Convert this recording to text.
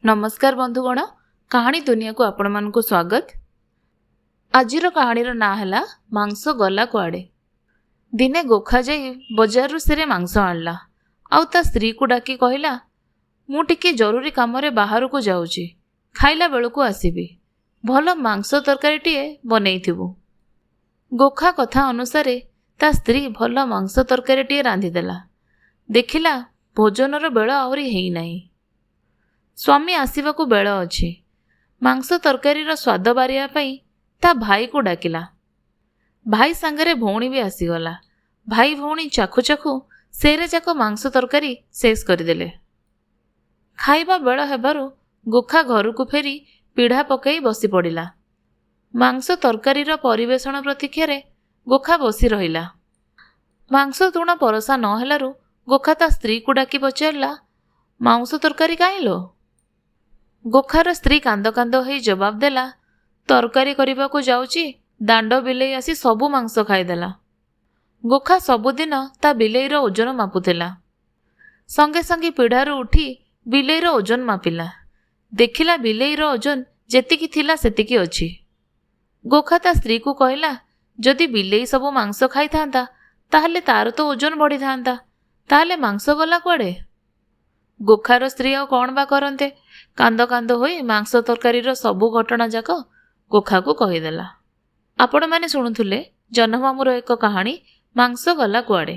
नमस्कार बंधुगण, कहानी दुनिया को आपण मानकु स्वागत। आजिर कहानीर ना है मांस गला कुआडे। दिने गोखा जाई बजारु से मांस आणला आउ ता स्त्री को डाकी कहला, मु टिके जरूरी काम रे बाहर को जाउची, खाइला बेलू आसीबी, भल मांस तरकारी टीए बनैथिबु। गोखा कथा अनुसार ता स्त्री भल मांस तरकारी टीए रांधिदेला। देखिला भोजनर बेल आहरी हेई नाही। स्वामी आसवाक बेल अच्छी। मांस तरकारीर स्वाद बारिया पाई ता भाई को डाकिला। भाई सांगरे भौणी भी आसीगला। भाई भौणी चाखु चाखु सेरे जाक मांस तरकारी शेष करदेले। खाइबा बेल हेबारु गोखा घर को फेरी पीढ़ा पकई बसी पड़िला। मांस तरकारीर परिवेषण प्रतीक्षारे गोखा बसी रहिला। मांस तुण परसा न हेलारु गोखा ता स्त्री को डाकी पचारला, मांस तरकारी काई लो? गोखार स्त्री कांद कांद हो जवाब देला, तरकारी करने को जाऊची, दांड बिलेई आसी सबु मांस खाईदेला। गोखा सबुदिन ता बिलेईर ओजन मापुला। संगे संगे पीढ़ारू उठी बिलेईर ओजन मापिला। देखिला बिलेईर ओजन जेतिकी थिला सेतिकी अछि। गोखा ता स्त्री को कहला, जदि बिलेई सबु मांस खाई थांता ताहले तार तो ओजन बढ़ी थांता, ताहले मांस गला कुआडे? गोखार स्त्री आ कौन बा करंते, कांद कांद होई मांस तरकारीर सबु घटना जाक गोखा को कहीदेला। आपण माने शुणुथुले जह्नमामूर एक कहानी मांस गला कुआडे।